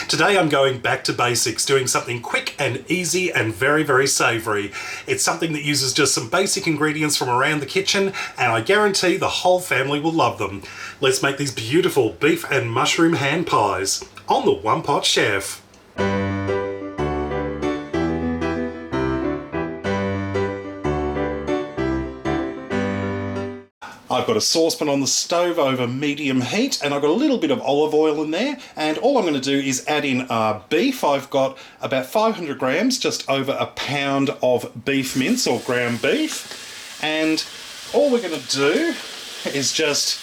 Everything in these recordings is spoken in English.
Today I'm going back to basics, doing something quick and easy and very, very savoury. It's something that uses just some basic ingredients from around the kitchen, and I guarantee the whole family will love them. Let's make these beautiful beef and mushroom hand pies on the One Pot Chef. I've got a saucepan on the stove over medium heat, and I've got a little bit of olive oil in there, and all I'm going to do is add in beef. I've got about 500 grams, just over a pound of beef mince or ground beef, and all we're going to do is just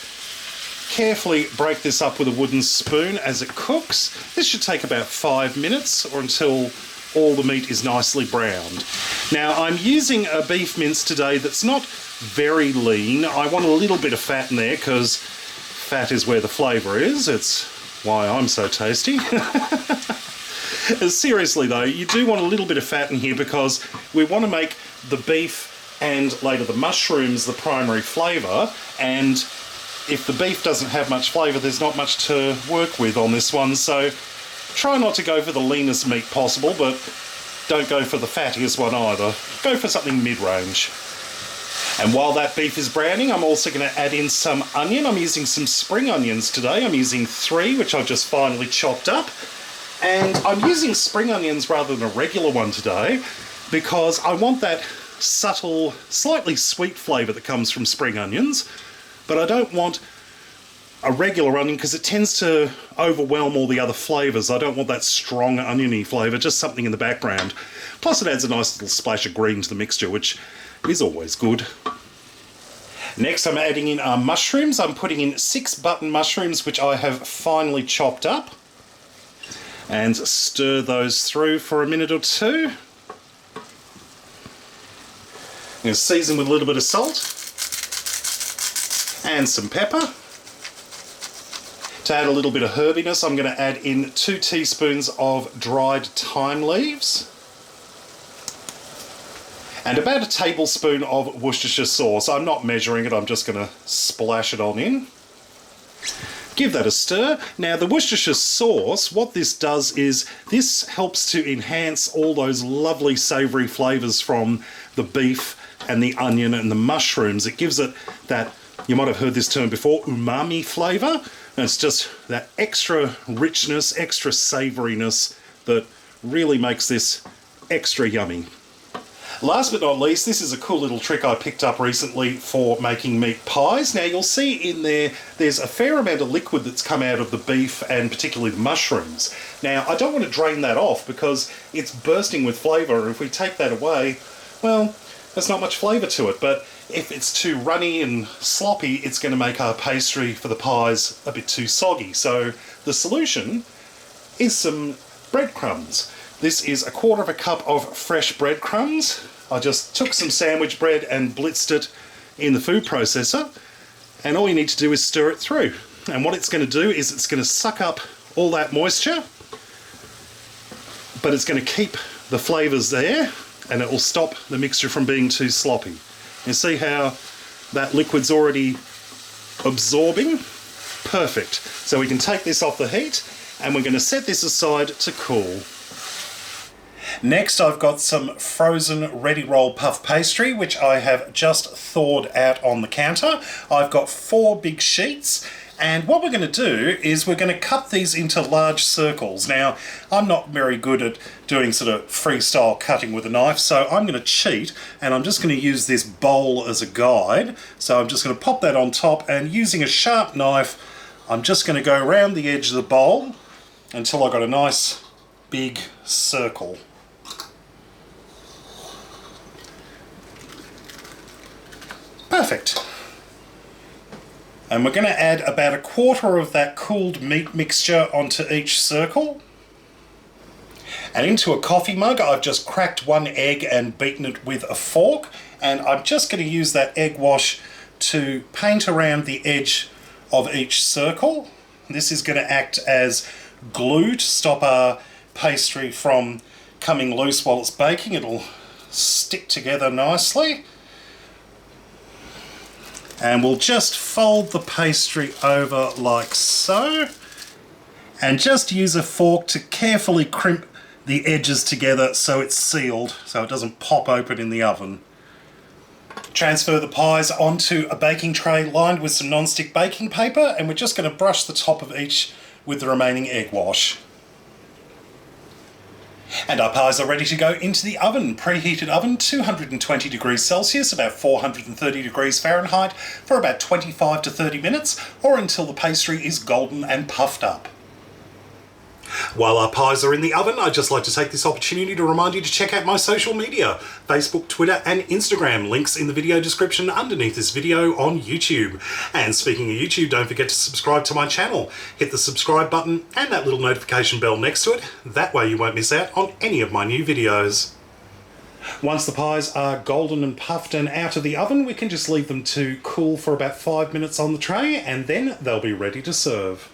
carefully break this up with a wooden spoon as it cooks. This should take about 5 minutes or until all the meat is nicely browned. Now I'm using a beef mince today that's not very lean. I want a little bit of fat in there because fat is where the flavour is. It's why I'm so tasty. Seriously though, you do want a little bit of fat in here because we want to make the beef and later the mushrooms the primary flavour, and if the beef doesn't have much flavour, there's not much to work with on this one. So try not to go for the leanest meat possible, but don't go for the fattiest one either. Go for something mid-range. And while that beef is browning, I'm also going to add in some onion. I'm using some spring onions today. I'm using 3, which I've just finely chopped up. And I'm using spring onions rather than a regular one today because I want that subtle, slightly sweet flavour that comes from spring onions, but I don't want a regular onion because it tends to overwhelm all the other flavours. I don't want that strong oniony flavour, just something in the background. Plus it adds a nice little splash of green to the mixture, which is always good. Next I'm adding in mushrooms. I'm putting in 6 button mushrooms which I have finely chopped up, and stir those through for a minute or two. I'm going to season with a little bit of salt and some pepper. To add a little bit of herbiness, I'm going to add in 2 teaspoons of dried thyme leaves and about a tablespoon of Worcestershire sauce. I'm not measuring it, I'm just going to splash it on in. Give that a stir. Now the Worcestershire sauce, what this does is this helps to enhance all those lovely savoury flavours from the beef and the onion and the mushrooms. It gives it that, you might have heard this term before, umami flavour. And it's just that extra richness, extra savouriness that really makes this extra yummy. Last but not least, this is a cool little trick I picked up recently for making meat pies. Now you'll see in there, there's a fair amount of liquid that's come out of the beef and particularly the mushrooms. Now I don't want to drain that off because it's bursting with flavour. If we take that away, well, there's not much flavour to it, but if it's too runny and sloppy, it's going to make our pastry for the pies a bit too soggy. So the solution is some breadcrumbs. This is 1/4 cup of fresh breadcrumbs. I just took some sandwich bread and blitzed it in the food processor, and all you need to do is stir it through. And what it's going to do is it's going to suck up all that moisture, but it's going to keep the flavours there, and it will stop the mixture from being too sloppy. You see how that liquid's already absorbing? Perfect. So we can take this off the heat, and we're going to set this aside to cool. Next I've got some frozen ready roll puff pastry which I have just thawed out on the counter. I've got 4 big sheets, and what we're going to do is we're going to cut these into large circles. Now I'm not very good at doing sort of freestyle cutting with a knife, so I'm going to cheat and I'm just going to use this bowl as a guide. So I'm just going to pop that on top, and using a sharp knife I'm just going to go around the edge of the bowl until I've got a nice big circle. Perfect. And we're going to add about 1/4 of that cooled meat mixture onto each circle. And into a coffee mug I've just cracked 1 egg and beaten it with a fork, and I'm just going to use that egg wash to paint around the edge of each circle. This is going to act as glue to stop our pastry from coming loose while it's baking. It'll stick together nicely. And we'll just fold the pastry over like so, And just use a fork to carefully crimp the edges together so it's sealed, so it doesn't pop open in the oven. Transfer the pies onto a baking tray lined with some non-stick baking paper, and we're just going to brush the top of each with the remaining egg wash. And our pies are ready to go into the oven. Preheated oven, 220 degrees Celsius, about 430 degrees Fahrenheit, for about 25 to 30 minutes, or until the pastry is golden and puffed up. While our pies are in the oven, I'd just like to take this opportunity to remind you to check out my social media, Facebook, Twitter and Instagram. Links in the video description underneath this video on YouTube. And speaking of YouTube, don't forget to subscribe to my channel. Hit the subscribe button and that little notification bell next to it. That way you won't miss out on any of my new videos. Once the pies are golden and puffed and out of the oven, we can just leave them to cool for about 5 minutes on the tray, and then they'll be ready to serve.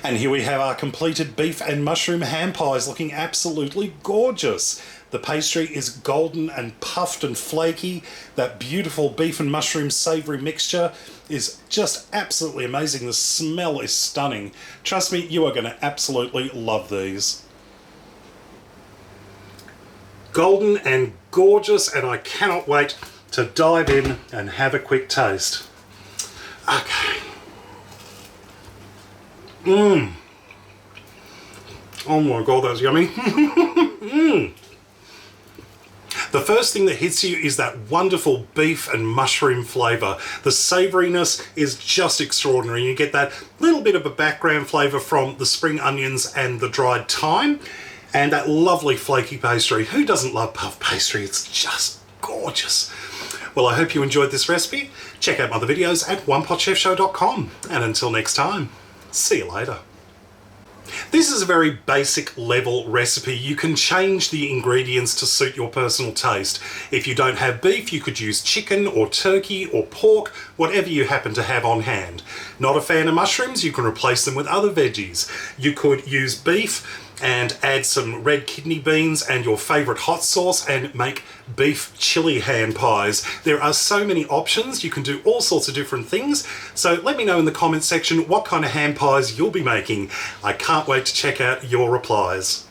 And here we have our completed beef and mushroom ham pies, looking absolutely gorgeous. The pastry is golden and puffed and flaky. That beautiful beef and mushroom savoury mixture is just absolutely amazing. The smell is stunning. Trust me, you are going to absolutely love these. Golden and gorgeous, and I cannot wait to dive in and have a quick taste. Okay. Oh my god, that's yummy. The first thing that hits you is that wonderful beef and mushroom flavour. The savouriness is just extraordinary. You get that little bit of a background flavour from the spring onions and the dried thyme, and that lovely flaky pastry. Who doesn't love puff pastry? It's just gorgeous. Well, I hope you enjoyed this recipe. Check out my other videos at OnePotChefShow.com. And until next time, see you later. This is a very basic level recipe. You can change the ingredients to suit your personal taste. If you don't have beef, you could use chicken or turkey or pork, whatever you happen to have on hand. Not a fan of mushrooms, you can replace them with other veggies. You could use beef and add some red kidney beans and your favourite hot sauce and make beef chili ham pies. There are so many options. You can do all sorts of different things. So let me know in the comments section what kind of ham pies you'll be making. I can't wait to check out your replies.